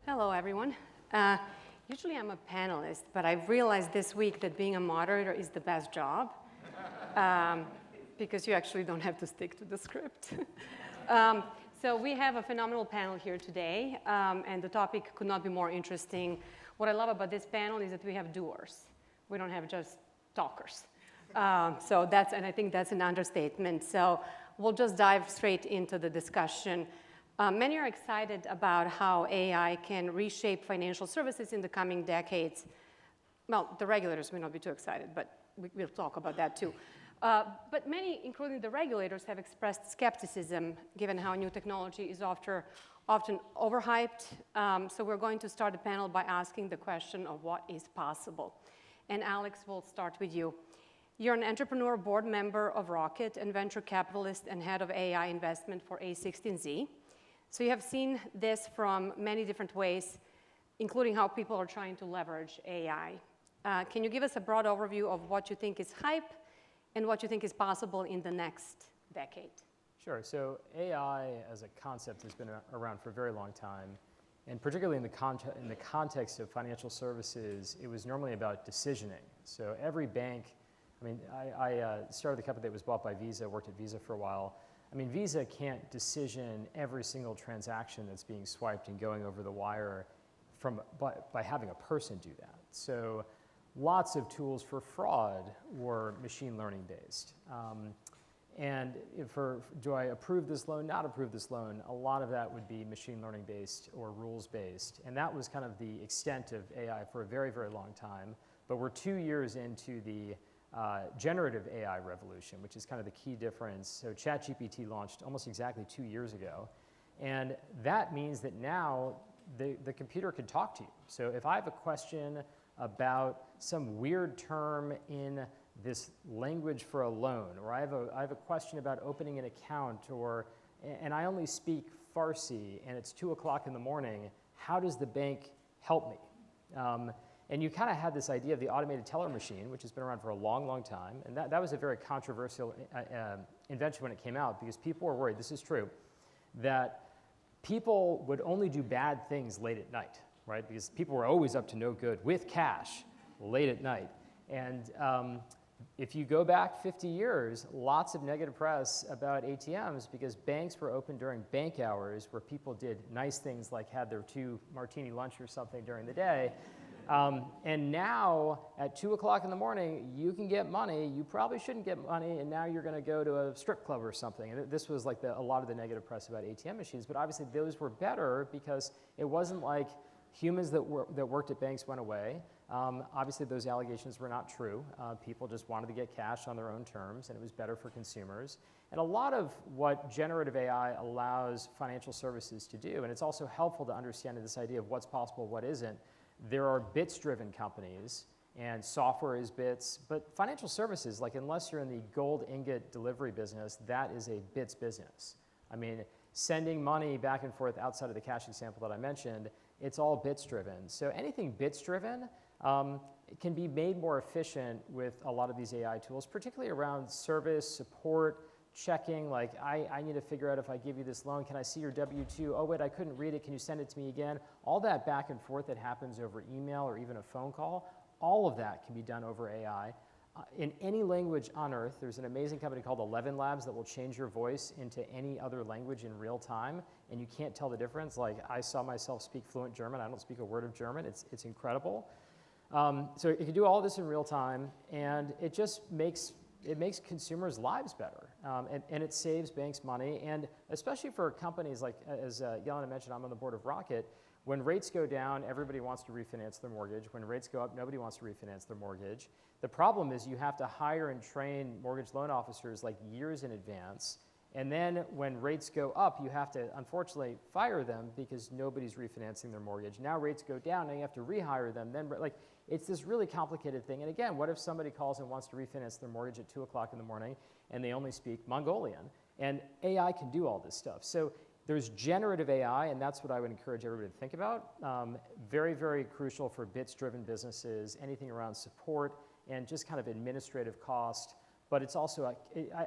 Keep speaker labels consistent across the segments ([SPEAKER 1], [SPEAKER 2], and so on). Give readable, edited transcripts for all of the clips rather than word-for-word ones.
[SPEAKER 1] Hello, everyone. Usually I'm a panelist, but I've realized this week that being a moderator is the best job because you actually don't have to stick to the script. So we have a phenomenal panel here today, and the topic could not be more interesting. What I love about this panel is that we have doers. We don't have just talkers. And I think that's an understatement. So we'll just dive straight into the discussion. Many are excited about how AI can reshape financial services in the coming decades. Well, the regulators may not be too excited, but we'll talk about that too. But many, including the regulators, have expressed skepticism given how new technology is often overhyped. So we're going to start the panel by asking the question of what is possible. And Alex, we'll start with you. You're an entrepreneur, board member of Rocket, and venture capitalist and head of AI investment for A16Z. So you have seen this from many different ways, including how people are trying to leverage AI. Can you give us a broad overview of what you think is hype and what you think is possible in the next decade?
[SPEAKER 2] Sure. So AI as a concept has been around for a very long time. And particularly in the context of financial services, it was normally about decisioning. So every bank, I started the company that was bought by Visa, worked at Visa for a while. Visa can't decision every single transaction that's being swiped and going over the wire by having a person do that. So lots of tools for fraud were machine learning based. And do I approve this loan, not approve this loan, a lot of that would be machine learning based or rules based. And that was kind of the extent of AI for a very, very long time. But we're 2 years into the generative AI revolution, which is kind of the key difference. So ChatGPT launched almost exactly 2 years ago. And that means that now the computer can talk to you. So if I have a question about some weird term in this language for a loan, or I have a question about opening an account, and I only speak Farsi, and it's 2 o'clock in the morning, how does the bank help me? And you kind of had this idea of the automated teller machine, which has been around for a long, long time. And that was a very controversial invention when it came out, because people were worried, this is true, that people would only do bad things late at night, right? Because people were always up to no good with cash late at night. And if you go back 50 years, lots of negative press about ATMs because banks were open during bank hours where people did nice things like had their 2 martini lunch or something during the day. And now at 2 o'clock in the morning, you can get money. You probably shouldn't get money, and now you're going to go to a strip club or something. And this was like a lot of the negative press about ATM machines. But obviously, those were better because it wasn't like humans that worked at banks went away. Obviously, those allegations were not true. People just wanted to get cash on their own terms, and it was better for consumers. And a lot of what generative AI allows financial services to do, and it's also helpful to understand this idea of what's possible, what isn't. There are bits-driven companies, and software is bits, but financial services, like unless you're in the gold ingot delivery business, that is a bits business. Sending money back and forth outside of the cash example that I mentioned, it's all bits-driven. So anything bits-driven can be made more efficient with a lot of these AI tools, particularly around service, support, checking, like I need to figure out if I give you this loan, can I see your W-2? Oh wait, I couldn't read it, can you send it to me again? All that back and forth that happens over email or even a phone call, all of that can be done over AI. In any language on earth, there's an amazing company called 11 Labs that will change your voice into any other language in real time, and you can't tell the difference. Like I saw myself speak fluent German, I don't speak a word of German, it's incredible. So it can do all this in real time, and it just makes consumers' lives better, and it saves banks money, and especially for companies like, as Yelena mentioned, I'm on the board of Rocket. When rates go down, everybody wants to refinance their mortgage. When rates go up, nobody wants to refinance their mortgage. The problem is you have to hire and train mortgage loan officers like years in advance, and then when rates go up, you have to, unfortunately, fire them because nobody's refinancing their mortgage. Now rates go down, and you have to rehire them. Then, it's this really complicated thing. And again, what if somebody calls and wants to refinance their mortgage at 2 o'clock in the morning, and they only speak Mongolian? And AI can do all this stuff. So there's generative AI, and that's what I would encourage everybody to think about. Very, very crucial for bits-driven businesses, anything around support and just kind of administrative cost. But it's also,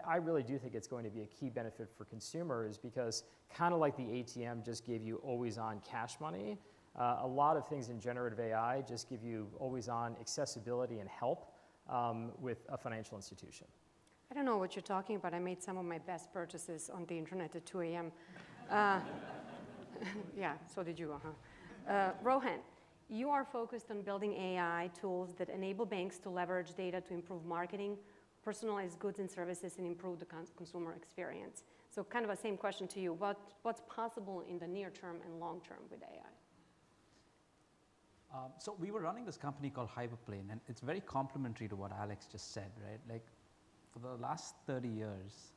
[SPEAKER 2] I really do think it's going to be a key benefit for consumers because kind of like the ATM just gave you always on cash money, A lot of things in generative AI just give you always-on accessibility and help with a financial institution.
[SPEAKER 1] I don't know what you're talking about. I made some of my best purchases on the internet at 2 a.m. Yeah, so did you, Rohan, you are focused on building AI tools that enable banks to leverage data to improve marketing, personalize goods and services, and improve the consumer experience. So kind of a same question to you. What's possible in the near term and long term with AI?
[SPEAKER 3] So we were running this company called Hyperplane, and it's very complementary to what Alex just said, right? Like, for the last 30 years,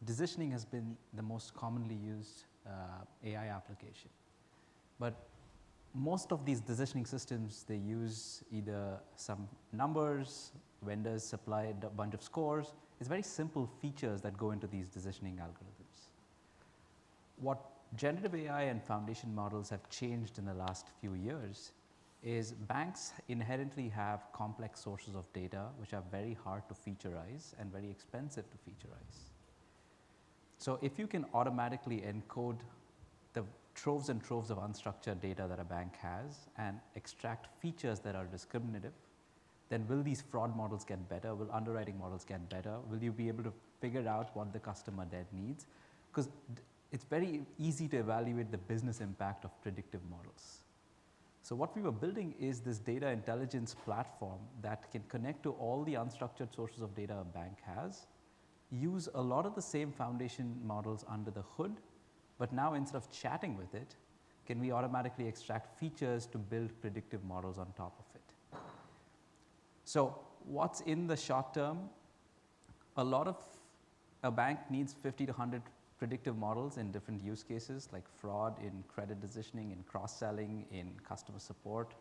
[SPEAKER 3] decisioning has been the most commonly used AI application. But most of these decisioning systems, they use either some numbers, vendors supply a bunch of scores. It's very simple features that go into these decisioning algorithms. What generative AI and foundation models have changed in the last few years is banks inherently have complex sources of data which are very hard to featureize and very expensive to featureize. So if you can automatically encode the troves and troves of unstructured data that a bank has and extract features that are discriminative, then will these fraud models get better? Will underwriting models get better? Will you be able to figure out what the customer debt needs? Because it's very easy to evaluate the business impact of predictive models. So what we were building is this data intelligence platform that can connect to all the unstructured sources of data a bank has, use a lot of the same foundation models under the hood, but now instead of chatting with it, can we automatically extract features to build predictive models on top of it? So what's in the short term? A bank needs 50 to 100 predictive models in different use cases like fraud, in credit decisioning, in cross-selling, in customer support.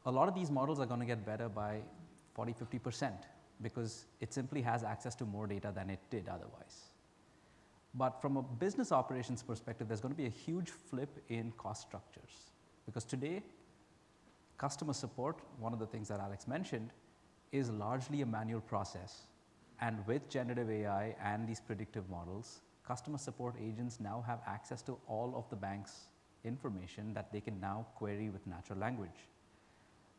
[SPEAKER 3] A lot of these models are going to get better by 40, 50% because it simply has access to more data than it did otherwise. But from a business operations perspective, there's going to be a huge flip in cost structures because today, customer support, one of the things that Alex mentioned, is largely a manual process. And with generative AI and these predictive models, customer support agents now have access to all of the bank's information that they can now query with natural language.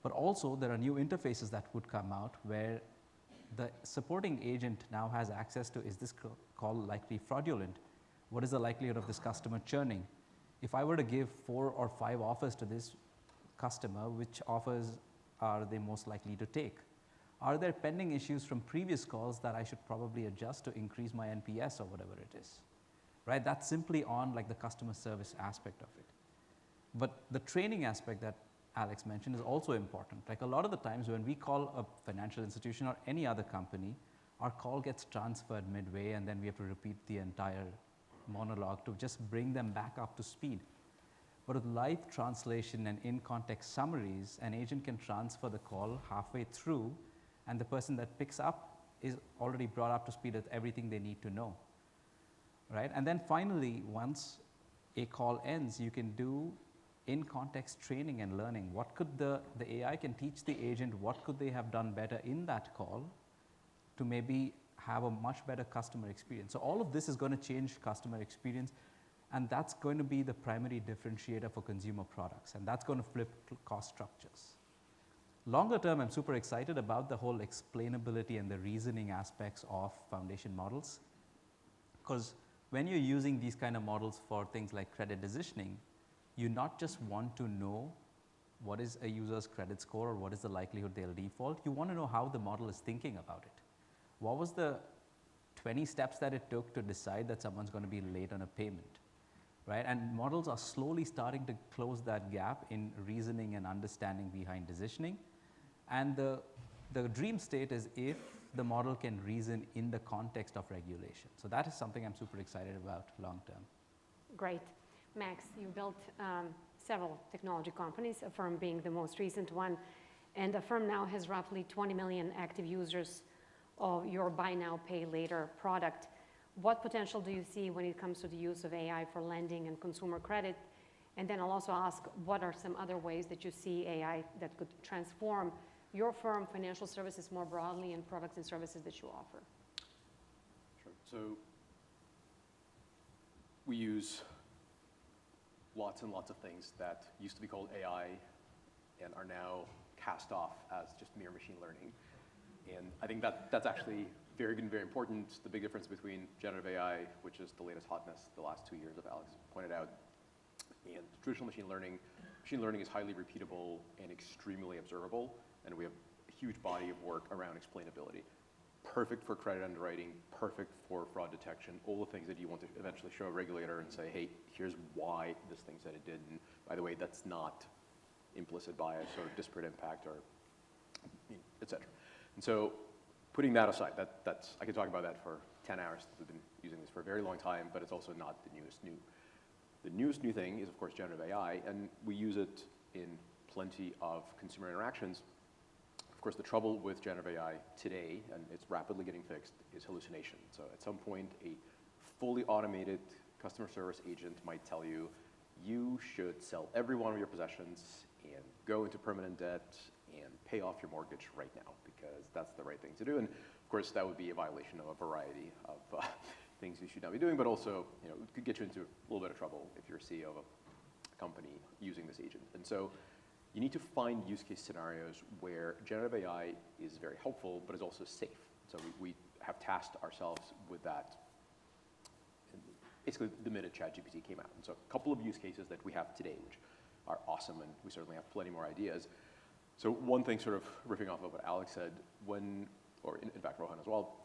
[SPEAKER 3] But also there are new interfaces that would come out where the supporting agent now has access to, is this call likely fraudulent? What is the likelihood of this customer churning? If I were to give 4 or 5 offers to this customer, which offers are they most likely to take? Are there pending issues from previous calls that I should probably adjust to increase my NPS or whatever it is? Right? That's simply on like the customer service aspect of it. But the training aspect that Alex mentioned is also important. Like a lot of the times when we call a financial institution or any other company, our call gets transferred midway and then we have to repeat the entire monologue to just bring them back up to speed. But with live translation and in-context summaries, an agent can transfer the call halfway through and the person that picks up is already brought up to speed with everything they need to know, right? And then finally, once a call ends, you can do in-context training and learning. What could the AI can teach the agent, what could they have done better in that call to maybe have a much better customer experience. So all of this is going to change customer experience, and that's going to be the primary differentiator for consumer products, and that's going to flip cost structures. Longer term, I'm super excited about the whole explainability and the reasoning aspects of foundation models, because when you're using these kind of models for things like credit decisioning, you not just want to know what is a user's credit score or what is the likelihood they'll default, you want to know how the model is thinking about it. What was the 20 steps that it took to decide that someone's going to be late on a payment, right? And models are slowly starting to close that gap in reasoning and understanding behind decisioning. And the dream state is if the model can reason in the context of regulation. So that is something I'm super excited about long term.
[SPEAKER 1] Great. Max, you built several technology companies, Affirm being the most recent one. And Affirm now has roughly 20 million active users of your buy now, pay later product. What potential do you see when it comes to the use of AI for lending and consumer credit? And then I'll also ask, what are some other ways that you see AI that could transform your firm, financial services more broadly, and products and services that you offer?
[SPEAKER 4] Sure. So we use lots and lots of things that used to be called AI and are now cast off as just mere machine learning. And I think that's actually very good and very important. The big difference between generative AI, which is the latest hotness the last 2 years, as Alex pointed out, and traditional machine learning. Machine learning is highly repeatable and extremely observable, and we have a huge body of work around explainability. Perfect for credit underwriting, perfect for fraud detection, all the things that you want to eventually show a regulator and say, hey, here's why this thing said it did, and by the way, that's not implicit bias or disparate impact or et cetera. And so putting that aside, I could talk about that for 10 hours. We've been using this for a very long time, but it's also not the newest new. The newest new thing is, of course, generative AI, and we use it in plenty of consumer interactions. Of course, the trouble with generative AI today, and it's rapidly getting fixed, is hallucination. So at some point, a fully automated customer service agent might tell you, you should sell every one of your possessions and go into permanent debt and pay off your mortgage right now, because that's the right thing to do. And of course, that would be a violation of a variety of things you should not be doing, but also, it could get you into a little bit of trouble if you're a CEO of a company using this agent. And so you need to find use case scenarios where generative AI is very helpful, but is also safe. So we have tasked ourselves with that basically the minute ChatGPT came out. And so a couple of use cases that we have today, which are awesome, and we certainly have plenty more ideas. So one thing, sort of riffing off of what Alex said, or in fact Rohan as well,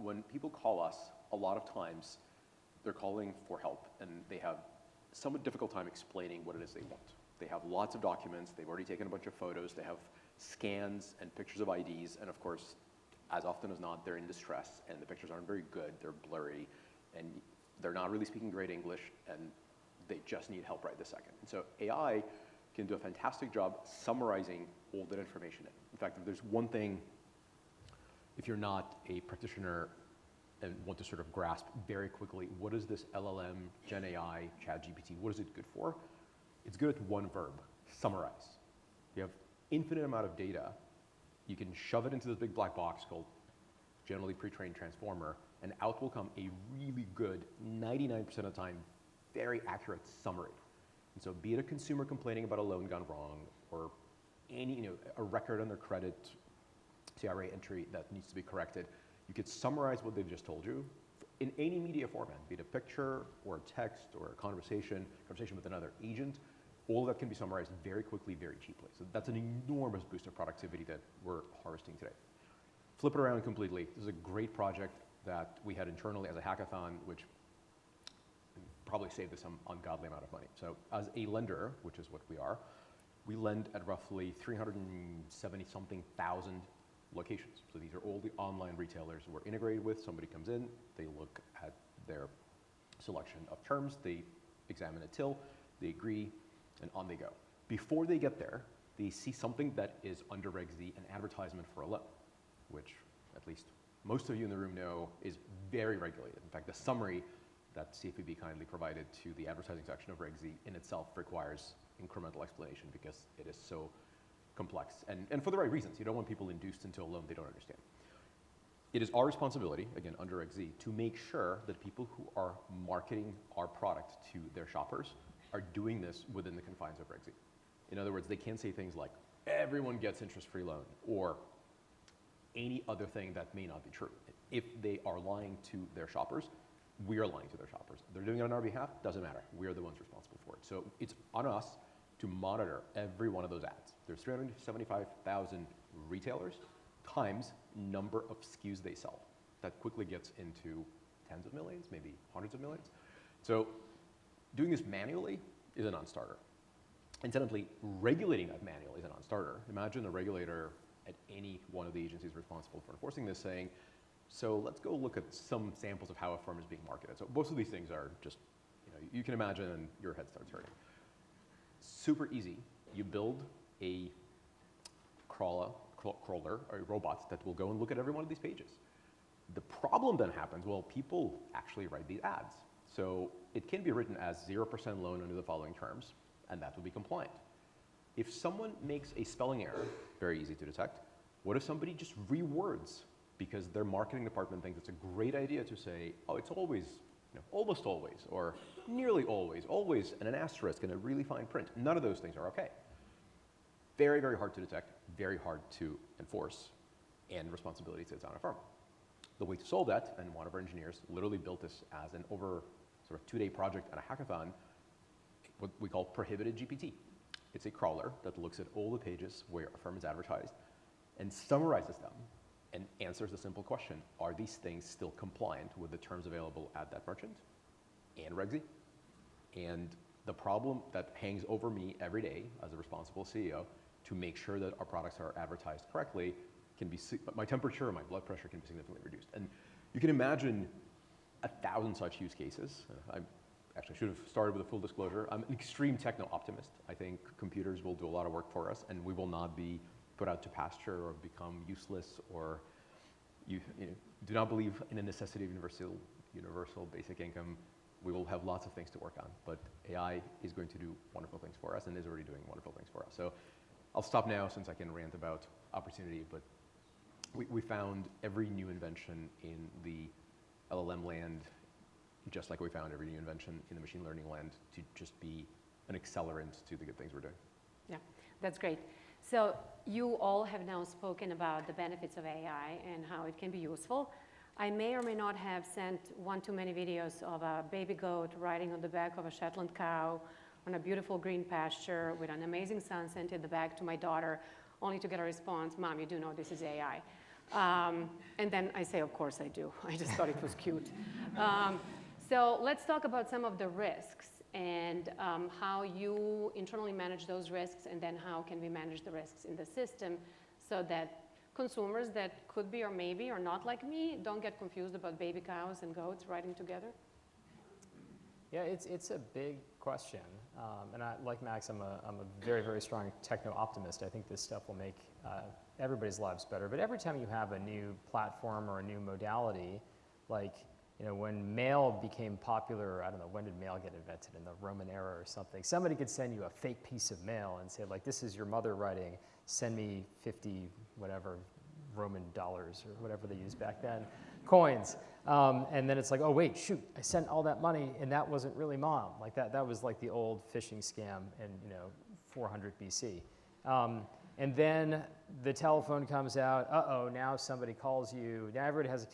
[SPEAKER 4] when people call us, a lot of times they're calling for help, and they have somewhat difficult time explaining what it is they want. They have lots of documents, they've already taken a bunch of photos, they have scans and pictures of IDs, and of course, as often as not, they're in distress, and the pictures aren't very good, they're blurry, and they're not really speaking great English, and they just need help right this second. And so AI can do a fantastic job summarizing all that information in. In fact, if there's one thing, if you're not a practitioner and want to sort of grasp very quickly, what is this LLM, Gen AI, ChatGPT, what is it good for? It's good at one verb, summarize. You have infinite amount of data. You can shove it into this big black box called generally pre-trained transformer, and out will come a really good, 99% of the time, very accurate summary. And so be it a consumer complaining about a loan gone wrong, or any, a record on their credit CRA entry that needs to be corrected, you could summarize what they've just told you in any media format, be it a picture or a text or a conversation with another agent. All of that can be summarized very quickly, very cheaply. So that's an enormous boost of productivity that we're harvesting today. Flip it around completely. This is a great project that we had internally as a hackathon, which probably saved us some ungodly amount of money. So as a lender, which is what we are, we lend at roughly 370-something thousand locations. So these are all the online retailers we're integrated with. Somebody comes in, they look at their selection of terms, they examine a till, they agree, and on they go. Before they get there, they see something that is under Reg Z, an advertisement for a loan, which at least most of you in the room know is very regulated. In fact, the summary that CFPB kindly provided to the advertising section of Reg Z in itself requires incremental explanation because it is so complex, and for the right reasons. You don't want people induced into a loan they don't understand. It is our responsibility, again, under Reg Z, to make sure that people who are marketing our product to their shoppers are doing this within the confines of Reg Z. In other words, they can't say things like, everyone gets interest-free loan, or any other thing that may not be true. If they are lying to their shoppers, we are lying to their shoppers. If they're doing it on our behalf, doesn't matter. We are the ones responsible for it. So it's on us to monitor every one of those ads. There's 375,000 retailers times number of SKUs they sell. That quickly gets into tens of millions, maybe hundreds of millions. So doing this manually is a non-starter. Incidentally, regulating that manually is a non-starter. Imagine a regulator at any one of the agencies responsible for enforcing this saying, so let's go look at some samples of how a firm is being marketed. So most of these things are just, you can imagine and your head starts hurting. Super easy. You build a crawler, a robot that will go and look at every one of these pages. The problem then happens, well, people actually write these ads. So it can be written as 0% loan under the following terms, and that will be compliant. If someone makes a spelling error, very easy to detect, what if somebody just rewords because their marketing department thinks it's a great idea to say, oh, it's always almost always, or nearly always, and an asterisk and a really fine print. None of those things are okay. Very, very hard to detect, very hard to enforce, and responsibility sits on a firm. The way to solve that, and one of our engineers literally built this as an over sort of 2-day project and a hackathon, what we call prohibited GPT. It's a crawler that looks at all the pages where a firm is advertised and summarizes them and answers the simple question, are these things still compliant with the terms available at that merchant and Reg Z? And the problem that hangs over me every day as a responsible CEO to make sure that our products are advertised correctly can be, my temperature, my blood pressure can be significantly reduced. And you can imagine 1,000 such use cases. I actually should have started with a full disclosure. I'm an extreme techno-optimist. I think computers will do a lot of work for us, and we will not be put out to pasture or become useless, or you do not believe in a necessity of universal basic income. We will have lots of things to work on, but AI is going to do wonderful things for us and is already doing wonderful things for us. So I'll stop now since I can rant about opportunity, but we found every new invention in the LLM land, just like we found every new invention in the machine learning land, to just be an accelerant to the good things we're doing.
[SPEAKER 1] Yeah, that's great. So you all have now spoken about the benefits of AI and how it can be useful. I may or may not have sent one too many videos of a baby goat riding on the back of a Shetland cow on a beautiful green pasture with an amazing sunset in the back to my daughter, only to get a response, Mom, you do know this is AI. And then I say, of course I do. I just thought it was cute. So let's talk about some of the risks and how you internally manage those risks, and then how can we manage the risks in the system so that consumers that could be or maybe or not like me don't get confused about baby cows and goats riding together?
[SPEAKER 2] Yeah, it's a big question, and like Max, I'm a very, very strong techno-optimist. I think this stuff will make everybody's lives better. But every time you have a new platform or a new modality, like when mail became popular, I don't know, when did mail get invented? In the Roman era or something? Somebody could send you a fake piece of mail and say, like, this is your mother writing, send me 50 whatever Roman dollars or whatever they used back then, coins. And then it's like, oh wait, shoot, I sent all that money and that wasn't really mom. Like that was like the old phishing scam in 400 BC. And then the telephone comes out, uh-oh, now somebody calls you. Now everybody has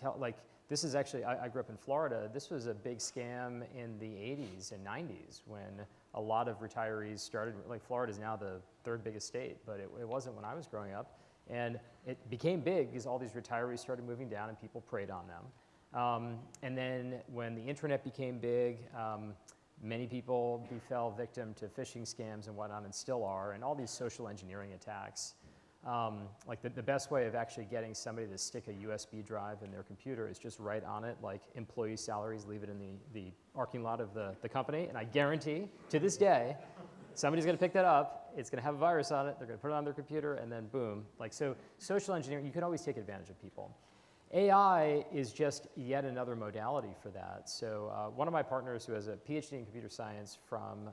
[SPEAKER 2] this is actually, I grew up in Florida. This was a big scam in the 80s and 90s when a lot of retirees started, like Florida is now the 3rd biggest state, but it wasn't when I was growing up. And it became big because all these retirees started moving down and people preyed on them. And then when the internet became big, many people fell victim to phishing scams and whatnot, and still are, and all these social engineering attacks. Like the best way of actually getting somebody to stick a USB drive in their computer is just write on it, like, employee salaries, leave it in the parking lot of the company, and I guarantee, to this day, somebody's going to pick that up, it's going to have a virus on it, they're going to put it on their computer, and then boom. Like, so social engineering, you can always take advantage of people. AI is just yet another modality for that. So one of my partners who has a PhD in computer science from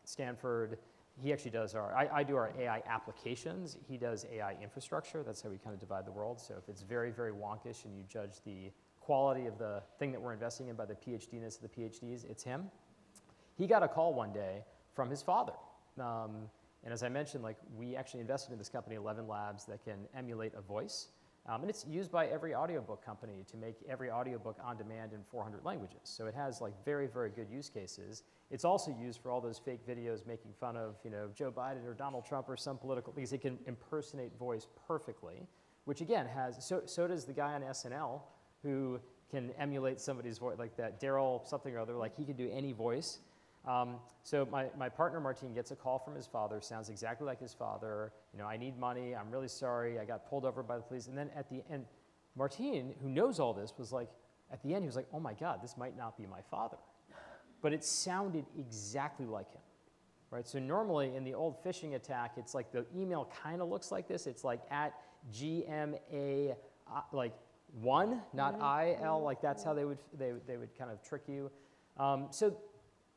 [SPEAKER 2] Stanford, he actually does I do our AI applications, he does AI infrastructure. That's how we kind of divide the world. So if it's very, very wonkish and you judge the quality of the thing that we're investing in by the PhD-ness of the PhDs, it's him. He got a call one day from his father. And as I mentioned, like, we actually invested in this company, 11 Labs, that can emulate a voice. And it's used by every audiobook company to make every audiobook on demand in 400 languages. So it has like very, very good use cases. It's also used for all those fake videos making fun of Joe Biden or Donald Trump or some political, because it can impersonate voice perfectly, which again so does the guy on SNL who can emulate somebody's voice, like that Daryl something or other, like he can do any voice. So my partner, Martin, gets a call from his father, sounds exactly like his father. I need money, I'm really sorry, I got pulled over by the police. And then at the end, Martin, who knows all this, was like, at the end, he was like, oh my God, this might not be my father. But it sounded exactly like him, right? So normally in the old phishing attack, it's like the email kind of looks like this. It's like at GMA, like 1, not IL, like that's how they would kind of trick you. So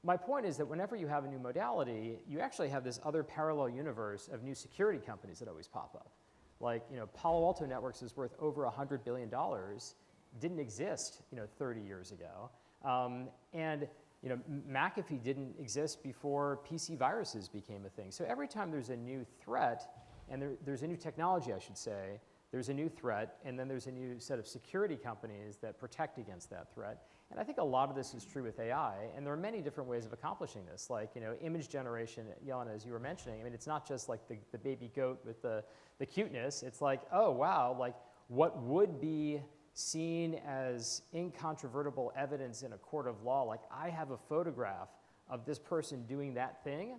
[SPEAKER 2] my point is that whenever you have a new modality, you actually have this other parallel universe of new security companies that always pop up. Like, Palo Alto Networks is worth over $100 billion. Didn't exist, 30 years ago. And McAfee didn't exist before PC viruses became a thing. So every time there's a new threat, and there's a new technology, I should say, there's a new threat, and then there's a new set of security companies that protect against that threat. And I think a lot of this is true with AI, and there are many different ways of accomplishing this, like image generation, Jelena, as you were mentioning. I mean, it's not just like the baby goat with the cuteness. It's like, oh, wow, like what would be seen as incontrovertible evidence in a court of law, like I have a photograph of this person doing that thing,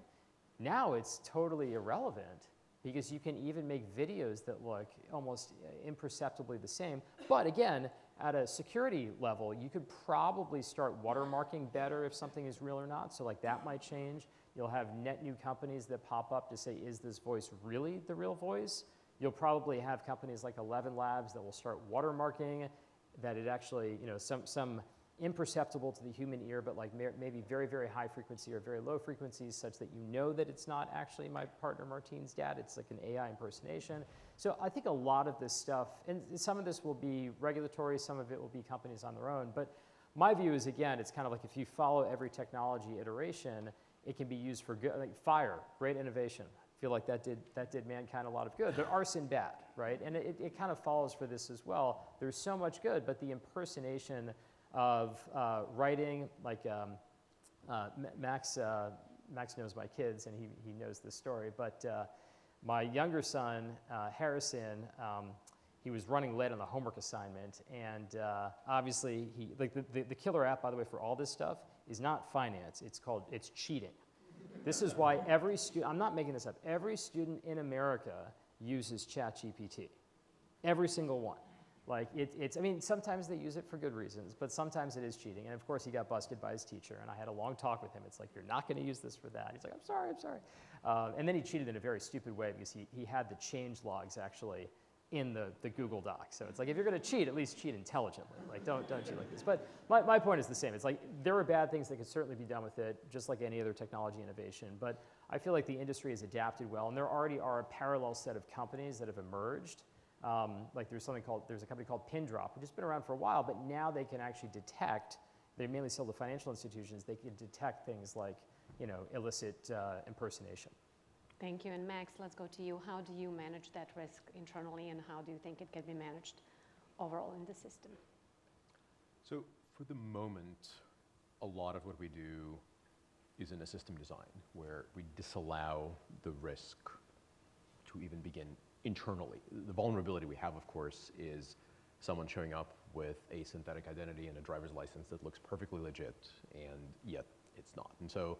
[SPEAKER 2] now it's totally irrelevant because you can even make videos that look almost imperceptibly the same. But again, at a security level, you could probably start watermarking better if something is real or not, so like that might change. You'll have net new companies that pop up to say, is this voice really the real voice? You'll probably have companies like 11 Labs that will start watermarking, that it actually, some imperceptible to the human ear, but like maybe very, very high frequency or very low frequencies such that you know that it's not actually my partner Martine's dad, it's like an AI impersonation. So I think a lot of this stuff, and some of this will be regulatory, some of it will be companies on their own, but my view is, again, it's kind of like if you follow every technology iteration, it can be used for good, like fire, great innovation. I feel like that did mankind a lot of good, but arson bad, right? And it kind of follows for this as well. There's so much good, but the impersonation of writing, like Max knows my kids and he knows this story, but my younger son, Harrison, he was running late on the homework assignment, and obviously the killer app, by the way, for all this stuff is not finance, it's cheating. This is why every student, I'm not making this up, every student in America uses ChatGPT. Every single one. Like I mean, sometimes they use it for good reasons, but sometimes it is cheating. And of course, he got busted by his teacher, and I had a long talk with him. It's like, you're not going to use this for that. He's like, I'm sorry. And then he cheated in a very stupid way because he had the change logs actually in the Google Doc. So it's like, if you're going to cheat, at least cheat intelligently. Like, don't cheat like this. But my point is the same. It's like, there are bad things that could certainly be done with it, just like any other technology innovation. But I feel like the industry has adapted well, and there already are a parallel set of companies that have emerged. Like there's a company called Pindrop, which has been around for a while, but now they can actually detect, they mainly sell to financial institutions, they can detect things like, illicit impersonation.
[SPEAKER 1] Thank you. And Max, let's go to you. How do you manage that risk internally, and how do you think it can be managed overall in the system?
[SPEAKER 4] So for the moment, a lot of what we do is in a system design where we disallow the risk to even begin internally. The vulnerability we have, of course, is someone showing up with a synthetic identity and a driver's license that looks perfectly legit, and yet it's not. And so,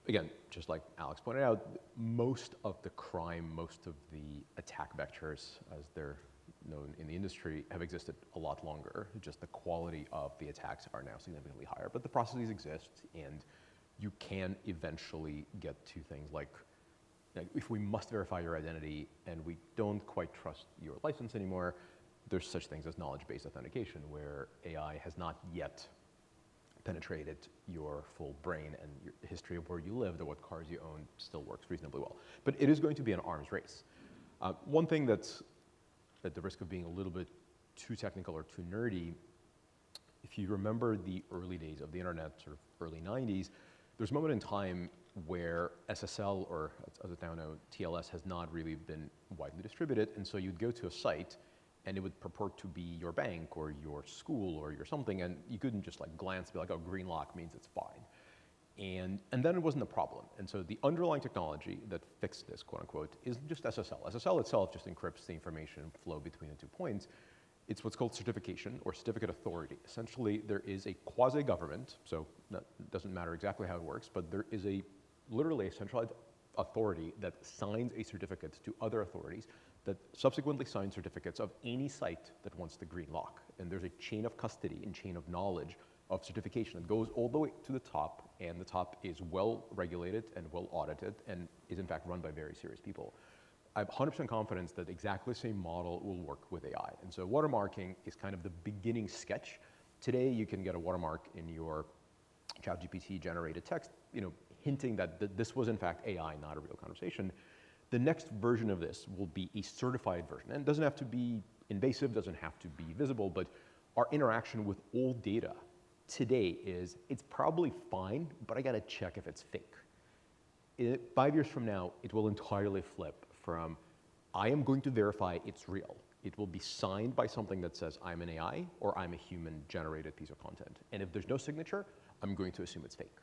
[SPEAKER 4] again, just like Alex pointed out, most of the crime, most of the attack vectors, as they're known in the industry, have existed a lot longer. Just the quality of the attacks are now significantly higher. But the processes exist, and you can eventually get to things like, if we must verify your identity and we don't quite trust your license anymore, there's such things as knowledge-based authentication, where AI has not yet penetrated your full brain, and your history of where you lived or what cars you own still works reasonably well. But it is going to be an arms race. One thing that's at the risk of being a little bit too technical or too nerdy, if you remember the early days of the internet, sort of early 90s, there's a moment in time where SSL, or as it's now known, TLS, has not really been widely distributed, and so you'd go to a site and it would purport to be your bank or your school or your something, and you couldn't just like glance and be like, oh, green lock means it's fine. And then it wasn't a problem. And so the underlying technology that fixed this, quote unquote, isn't just SSL. SSL itself just encrypts the information flow between the 2 points. It's what's called certification or certificate authority. Essentially, there is a quasi-government, so that doesn't matter exactly how it works, but there is literally a centralized authority that signs a certificate to other authorities that subsequently sign certificates of any site that wants the green lock. And there's a chain of custody and chain of knowledge of certification that goes all the way to the top, and the top is well regulated and well audited and is in fact run by very serious people. I have 100% confidence that exactly the same model will work with AI. And so watermarking is kind of the beginning sketch. Today you can get a watermark in your ChatGPT generated text, hinting that this was in fact AI, not a real conversation. The next version of this will be a certified version. And it doesn't have to be invasive, doesn't have to be visible, but our interaction with all data today is it's probably fine, but I gotta check if it's fake. 5 years from now, it will entirely flip from I am going to verify it's real. It will be signed by something that says I'm an AI or I'm a human-generated piece of content. And if there's no signature, I'm going to assume it's fake.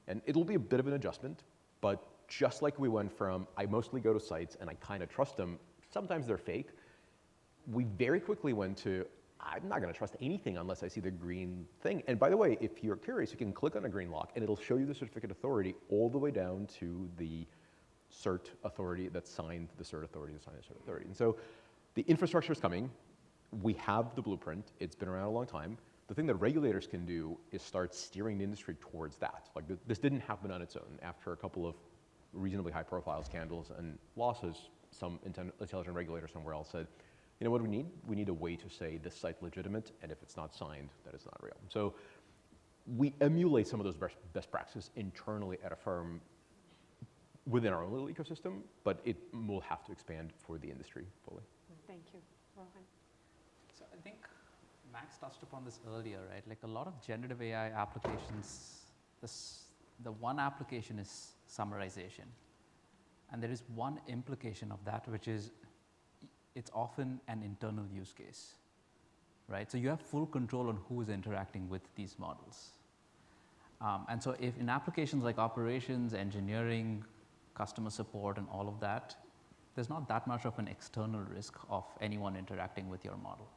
[SPEAKER 4] And it'll be a bit of an adjustment, but just like we went from I mostly go to sites and I kind of trust them, sometimes they're fake, we very quickly went to I'm not going to trust anything unless I see the green thing. And by the way, if you're curious, you can click on a green lock and it'll show you the certificate authority all the way down to the cert authority that signed the cert authority to sign the cert authority. And so the infrastructure is coming. We have the blueprint. It's been around a long time. The thing that regulators can do is start steering the industry towards that. Like this didn't happen on its own. After a couple of reasonably high-profile scandals and losses, some intelligent regulator somewhere else said, you know what we need? We need a way to say this site's legitimate, and if it's not signed, that it's not real. So we emulate some of those best practices internally at a firm within our own little ecosystem, but it will have to expand for the industry fully.
[SPEAKER 1] Thank you. Rohan?
[SPEAKER 3] So I think Max touched upon this earlier, right? Like a lot of generative AI applications, the one application is summarization. And there is one implication of that, which is it's often an internal use case, right? So you have full control on who is interacting with these models. And so if in applications like operations, engineering, customer support, and all of that, there's not that much of an external risk of anyone interacting with your model.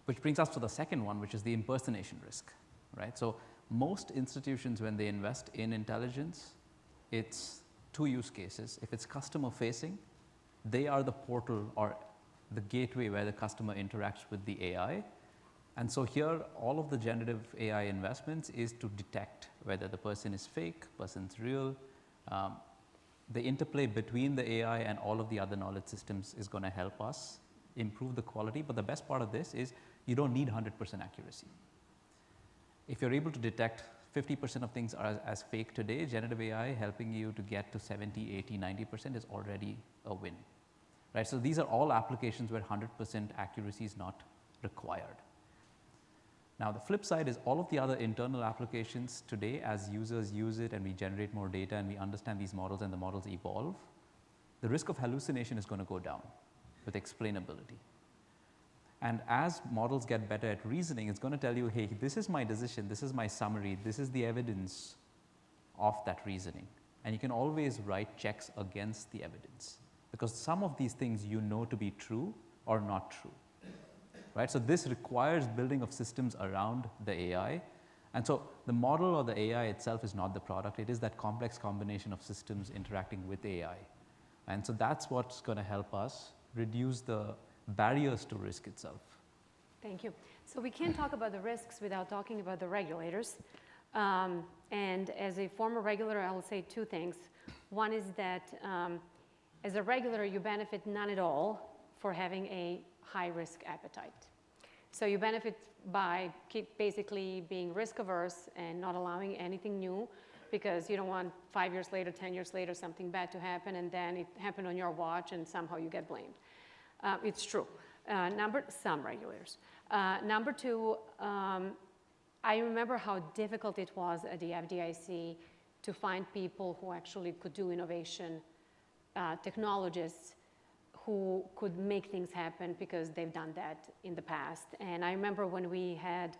[SPEAKER 3] Which brings us to the second one, which is the impersonation risk, right? So most institutions, when they invest in intelligence, it's two use cases. If it's customer facing, they are the portal or the gateway where the customer interacts with the AI. And so here, all of the generative AI investments is to detect whether the person is fake, person's real. The interplay between the AI and all of the other knowledge systems is going to help us improve the quality. But the best part of this is you don't need 100% accuracy. If you're able to detect 50% of things as fake today, generative AI helping you to get to 70, 80, 90% is already a win, right? So these are all applications where 100% accuracy is not required. Now the flip side is all of the other internal applications today, as users use it and we generate more data and we understand these models and the models evolve, the risk of hallucination is going to go down with explainability. And as models get better at reasoning, it's going to tell you, hey, this is my decision, this is my summary, this is the evidence of that reasoning. And you can always write checks against the evidence because some of these things you know to be true or not true, right? So this requires building of systems around the AI. And so the model or the AI itself is not the product. It is that complex combination of systems interacting with AI. And so that's what's going to help us reduce the barriers to risk itself.
[SPEAKER 1] Thank you. So we can't talk about the risks without talking about the regulators. And as a former regulator, I will say two things. One is that as a regulator, you benefit none at all for having a high risk appetite. So you benefit by basically being risk averse and not allowing anything new because you don't want 5 years later, 10 years later, something bad to happen and then it happened on your watch and somehow you get blamed. It's true. Some regulators. Number two, I remember how difficult it was at the FDIC to find people who actually could do innovation, technologists who could make things happen because they've done that in the past. And I remember when we had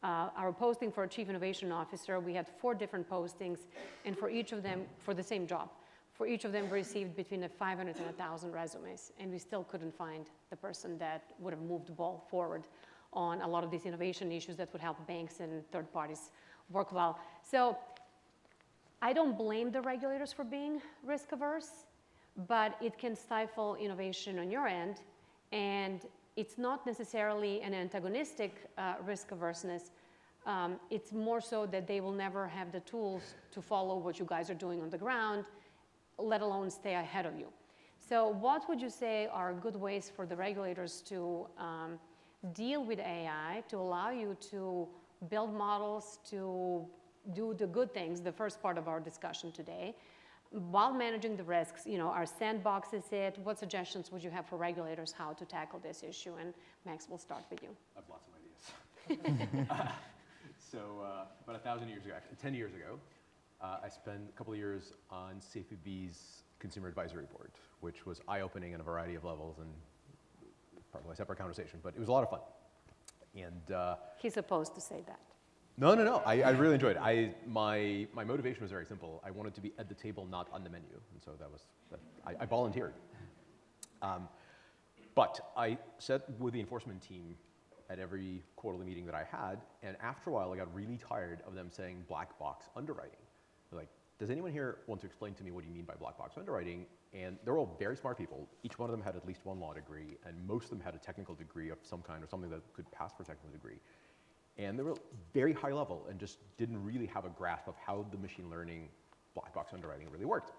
[SPEAKER 1] our posting for a chief innovation officer, we had 4 different postings, and for each of them, for the same job. For each of them, we received between 500 and 1,000 resumes, and we still couldn't find the person that would have moved the ball forward on a lot of these innovation issues that would help banks and third parties work well. So I don't blame the regulators for being risk averse, but it can stifle innovation on your end, and it's not necessarily an antagonistic risk averseness. It's more so that they will never have the tools to follow what you guys are doing on the ground, let alone stay ahead of you. So what would you say are good ways for the regulators to deal with AI, to allow you to build models, to do the good things, the first part of our discussion today, while managing the risks? You know, are sandboxes it? What suggestions would you have for regulators how to tackle this issue? And Max, we'll start with you.
[SPEAKER 4] I have lots of ideas. So about 1,000 years ago, actually 10 years ago, I spent a couple of years on CFPB's Consumer Advisory Board, which was eye-opening on a variety of levels, and probably a separate conversation, but it was a lot of fun. And
[SPEAKER 1] He's supposed to say that.
[SPEAKER 4] no, I really enjoyed it. My motivation was very simple. I wanted to be at the table, not on the menu, and so I volunteered. But I sat with the enforcement team at every quarterly meeting that I had, and after a while, I got really tired of them saying black box underwriting. They're like, does anyone here want to explain to me what you mean by black box underwriting? And they're all very smart people. Each one of them had at least one law degree, and most of them had a technical degree of some kind or something that could pass for a technical degree. And they were very high level and just didn't really have a grasp of how the machine learning black box underwriting really worked.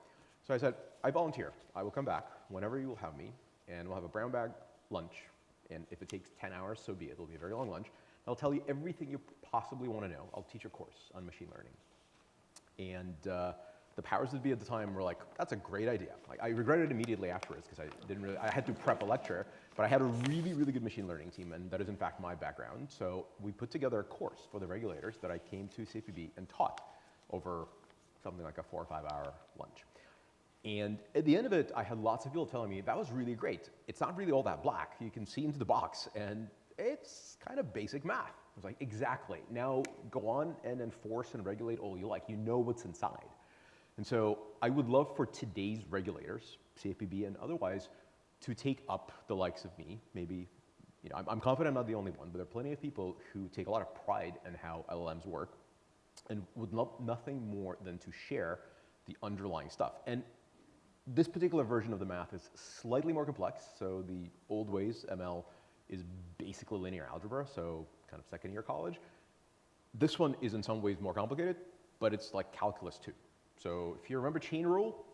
[SPEAKER 4] So I said, I volunteer. I will come back whenever you will have me, and we'll have a brown bag lunch. And if it takes 10 hours, so be it. It'll be a very long lunch. I'll tell you everything you possibly want to know. I'll teach a course on machine learning. And the powers that be at the time were like, that's a great idea. Like, I regretted it immediately afterwards because I had to prep a lecture, but I had a really, really good machine learning team, and that is in fact my background. So we put together a course for the regulators that I came to CFPB and taught over something like a 4 or 5 hour lunch. And at the end of it, I had lots of people telling me, that was really great. It's not really all that black. You can see into the box, and it's kind of basic math. I was like, exactly. Now go on and enforce and regulate all you like. You know what's inside. And so I would love for today's regulators, CFPB and otherwise, to take up the likes of me. Maybe, you know, I'm confident I'm not the only one, but there are plenty of people who take a lot of pride in how LLMs work and would love nothing more than to share the underlying stuff. And this particular version of the math is slightly more complex. So the old ways, ML, is basically linear algebra, so kind of second year college. This one is in some ways more complicated, but it's like calculus 2. So if you remember chain rule,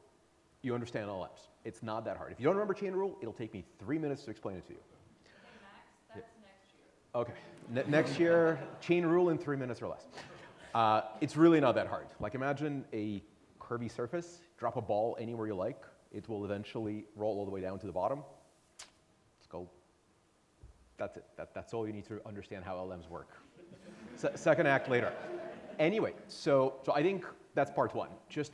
[SPEAKER 4] you understand LLMs. It's not that hard. If you don't remember chain rule, it'll take me 3 minutes to explain it to you.
[SPEAKER 5] Max, that's next year.
[SPEAKER 4] Okay, next year, chain rule in 3 minutes or less. It's really not that hard. Like imagine a curvy surface, drop a ball anywhere you like, it will eventually roll all the way down to the bottom. It's called, that's it. That's all you need to understand how LLMs work. Second act later. Anyway, so I think that's part one. Just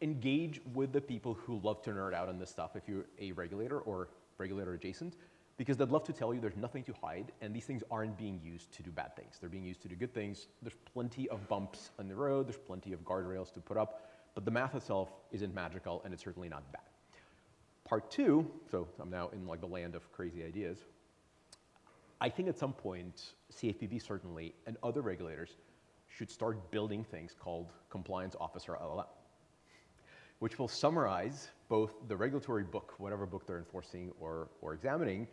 [SPEAKER 4] engage with the people who love to nerd out on this stuff if you're a regulator or regulator adjacent, because they'd love to tell you there's nothing to hide, and these things aren't being used to do bad things. They're being used to do good things. There's plenty of bumps on the road. There's plenty of guardrails to put up, but the math itself isn't magical, and it's certainly not bad. Part two, so I'm now in like the land of crazy ideas. I think at some point, CFPB certainly, and other regulators should start building things called Compliance Officer LLM, which will summarize both the regulatory book, whatever book they're enforcing or examining,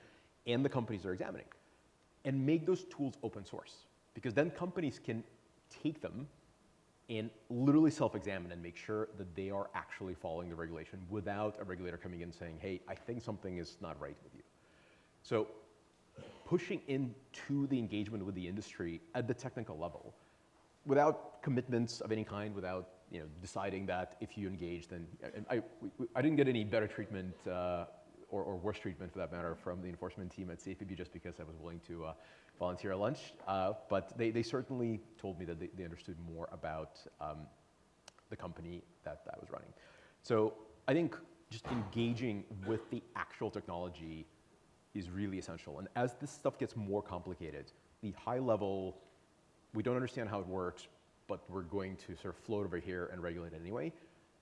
[SPEAKER 4] and the companies they're examining, and make those tools open source. Because then companies can take them and literally self-examine and make sure that they are actually following the regulation without a regulator coming in saying, hey, I think something is not right with you. So pushing into the engagement with the industry at the technical level, without commitments of any kind, without deciding that if you engage, then I didn't get any better treatment or worse treatment for that matter from the enforcement team at CFPB just because I was willing to volunteer at lunch. But they certainly told me that they understood more about the company that I was running. So I think just engaging with the actual technology is really essential. And as this stuff gets more complicated, the high level, we don't understand how it works, but we're going to sort of float over here and regulate it anyway,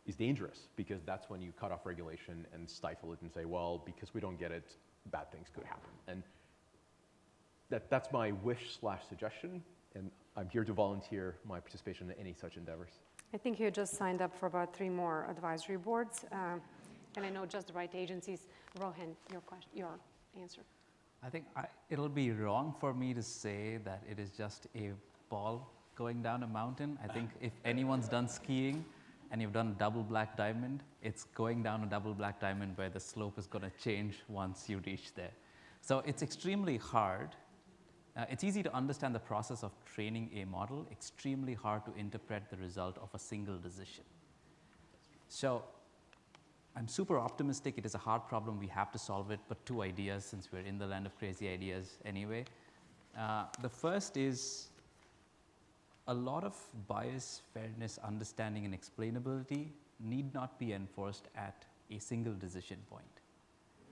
[SPEAKER 4] is dangerous, because that's when you cut off regulation and stifle it and say, well, because we don't get it, bad things could happen. And that's my wish/suggestion, and I'm here to volunteer my participation in any such endeavors.
[SPEAKER 1] I think you just signed up for about 3 more advisory boards, and I know just the right agencies. Rohan, your answer.
[SPEAKER 3] I think it'll be wrong for me to say that it is just a ball going down a mountain. I think if anyone's done skiing and you've done double black diamond, it's going down a double black diamond where the slope is going to change once you reach there. So it's extremely hard. It's easy to understand the process of training a model, extremely hard to interpret the result of a single decision. So I'm super optimistic. It is a hard problem. We have to solve it, but 2 ideas, since we're in the land of crazy ideas anyway. The first is a lot of bias, fairness, understanding, and explainability need not be enforced at a single decision point.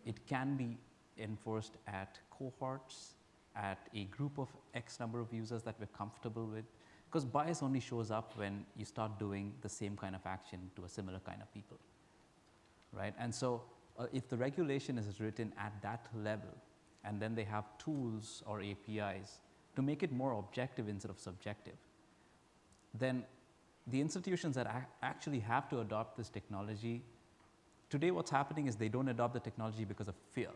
[SPEAKER 3] It can be enforced at cohorts, at a group of X number of users that we're comfortable with, because bias only shows up when you start doing the same kind of action to a similar kind of people, right? And so if the regulation is written at that level, and then they have tools or APIs to make it more objective instead of subjective, then the institutions that actually have to adopt this technology, today what's happening is they don't adopt the technology because of fear,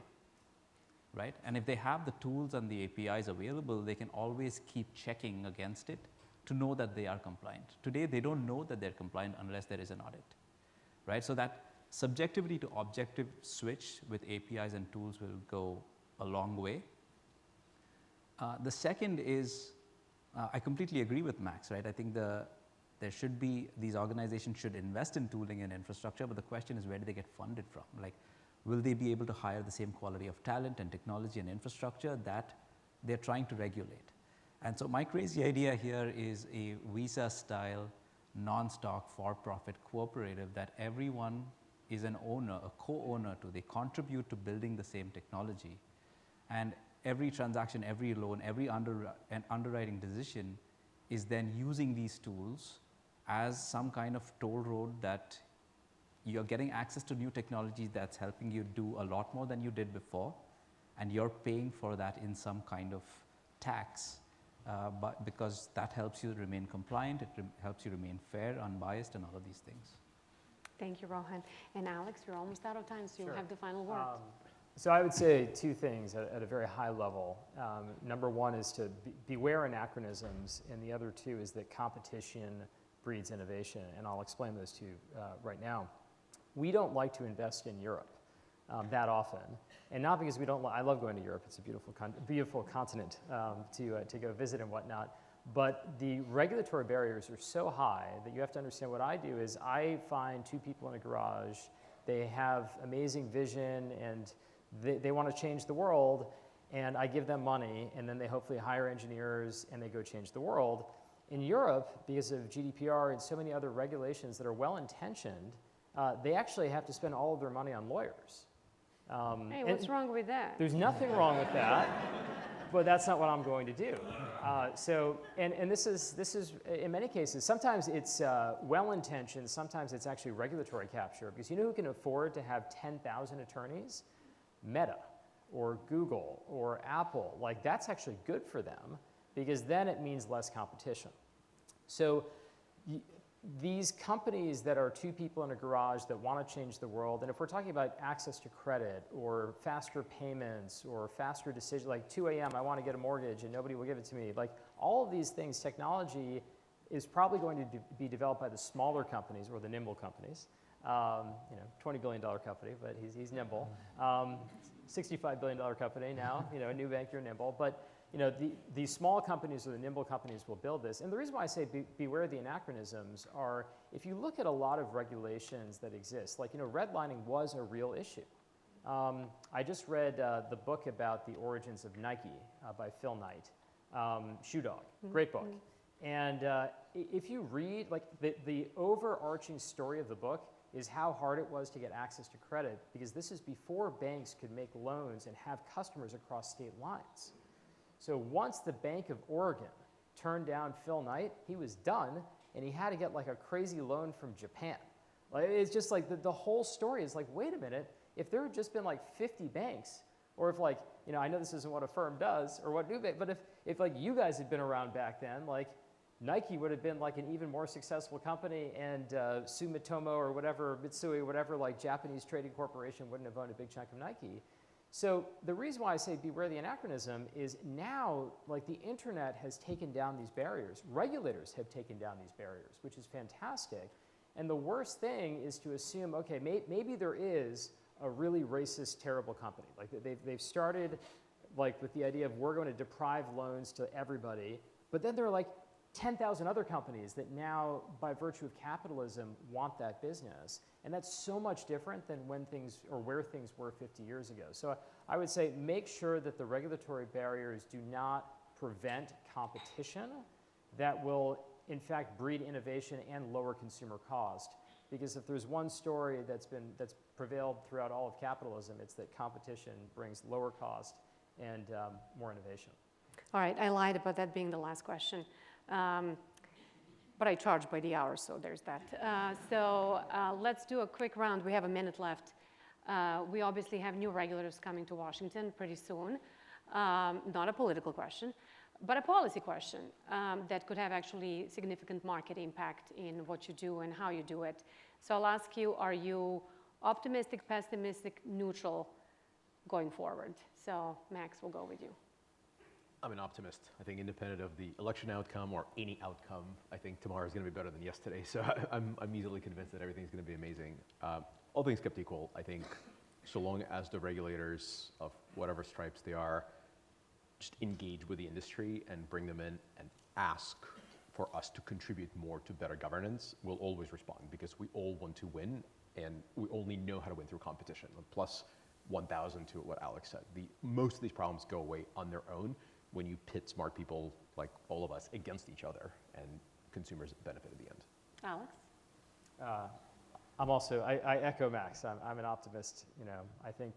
[SPEAKER 3] right? And if they have the tools and the APIs available, they can always keep checking against it to know that they are compliant. Today, they don't know that they're compliant unless there is an audit, right? So that subjectivity to objective switch with APIs and tools will go a long way. The second is, I completely agree with Max, right? I think there should be, these organizations should invest in tooling and infrastructure, but the question is, where do they get funded from? Like, will they be able to hire the same quality of talent and technology and infrastructure that they're trying to regulate? And so my crazy idea here is a Visa-style, non-stock, for-profit cooperative that everyone is an owner, a co-owner to. They contribute to building the same technology. And every transaction, every loan, every underwriting decision is then using these tools as some kind of toll road that you're getting access to new technology that's helping you do a lot more than you did before, and you're paying for that in some kind of tax, but because that helps you remain compliant, it helps you remain fair, unbiased, and all of these things.
[SPEAKER 1] Thank you, Rohan. And Alex, we're almost out of time, so you'll
[SPEAKER 2] Sure.
[SPEAKER 1] have the final word.
[SPEAKER 2] So I would say two things at a very high level. Number one is to beware anachronisms, and the other two is that competition breeds innovation, and I'll explain those two right now. We don't like to invest in Europe that often, and not because we don't. I love going to Europe; it's a beautiful continent to go visit and whatnot. But the regulatory barriers are so high that you have to understand. What I do is I find two people in a garage. They have amazing vision and they want to change the world, and I give them money, and then they hopefully hire engineers and they go change the world. In Europe, because of GDPR and so many other regulations that are well-intentioned, they actually have to spend all of their money on lawyers.
[SPEAKER 1] Hey, what's wrong with that?
[SPEAKER 2] There's nothing wrong with that, but that's not what I'm going to do. And this is in many cases, sometimes it's well-intentioned, sometimes it's actually regulatory capture, because you know who can afford to have 10,000 attorneys? Meta or Google or Apple. Like, that's actually good for them, because then it means less competition. So these companies that are two people in a garage that want to change the world, and if we're talking about access to credit or faster payments or faster decisions, like 2 a.m. I want to get a mortgage and nobody will give it to me, like all of these things, technology is probably going to be developed by the smaller companies or the nimble companies. $20 billion company, but he's nimble. $65 billion company now, a new bank, you're nimble. But these small companies or the nimble companies will build this. And the reason why I say beware the anachronisms are, if you look at a lot of regulations that exist, like redlining was a real issue. I just read the book about the origins of Nike by Phil Knight, Shoe Dog, great book. And if you read, like the overarching story of the book is how hard it was to get access to credit, because this is before banks could make loans and have customers across state lines. So once the Bank of Oregon turned down Phil Knight, he was done, and he had to get like a crazy loan from Japan. Like, it's just like the whole story is like, wait a minute, if there had just been like 50 banks, or if like, I know this isn't what a firm does or what new bank, but if like you guys had been around back then, like Nike would have been like an even more successful company, and Sumitomo or whatever, Mitsui, whatever like Japanese trading corporation wouldn't have owned a big chunk of Nike. So the reason why I say beware the anachronism is now, like, the internet has taken down these barriers. Regulators have taken down these barriers, which is fantastic. And the worst thing is to assume, okay, maybe there is a really racist, terrible company. Like they've started like with the idea of we're going to deprive loans to everybody, but then there are like 10,000 other companies that now, by virtue of capitalism, want that business. And that's so much different than when things, or where things were 50 years ago. So I would say make sure that the regulatory barriers do not prevent competition that will, in fact, breed innovation and lower consumer cost. Because if there's one story that's prevailed throughout all of capitalism, it's that competition brings lower cost and more innovation.
[SPEAKER 1] All right, I lied about that being the last question. But I charge by the hour, so there's that. Let's do a quick round. We have a minute left. We obviously have new regulators coming to Washington pretty soon. Not a political question, but a policy question that could have actually significant market impact in what you do and how you do it. So I'll ask you, are you optimistic, pessimistic, neutral going forward? So Max, we'll go with you.
[SPEAKER 4] I'm an optimist. I think independent of the election outcome or any outcome, I think tomorrow is going to be better than yesterday. So I'm easily convinced that everything's going to be amazing. All things kept equal, I think so long as the regulators of whatever stripes they are just engage with the industry and bring them in and ask for us to contribute more to better governance, we'll always respond because we all want to win and we only know how to win through competition. Plus 1,000 to what Alex said. Most of these problems go away on their own when you pit smart people like all of us against each other and consumers benefit at the end.
[SPEAKER 1] Alex?
[SPEAKER 2] I'm also, I echo Max. I'm an optimist. You know, I think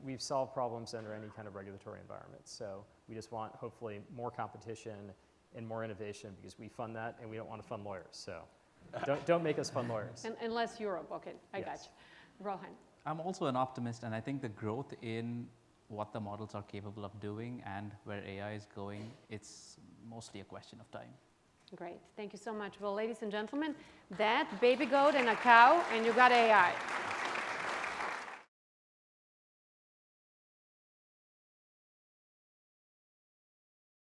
[SPEAKER 2] we've solved problems under any kind of regulatory environment. So we just want hopefully more competition and more innovation because we fund that and we don't want to fund lawyers. So don't make us fund lawyers.
[SPEAKER 1] Unless Europe, okay, I
[SPEAKER 2] Yes.
[SPEAKER 1] got you. Rohan?
[SPEAKER 3] I'm also an optimist, and I think the growth in what the models are capable of doing and where AI is going, it's mostly a question of time.
[SPEAKER 1] Great, thank you so much. Well, ladies and gentlemen, that baby goat and a cow, and you got AI.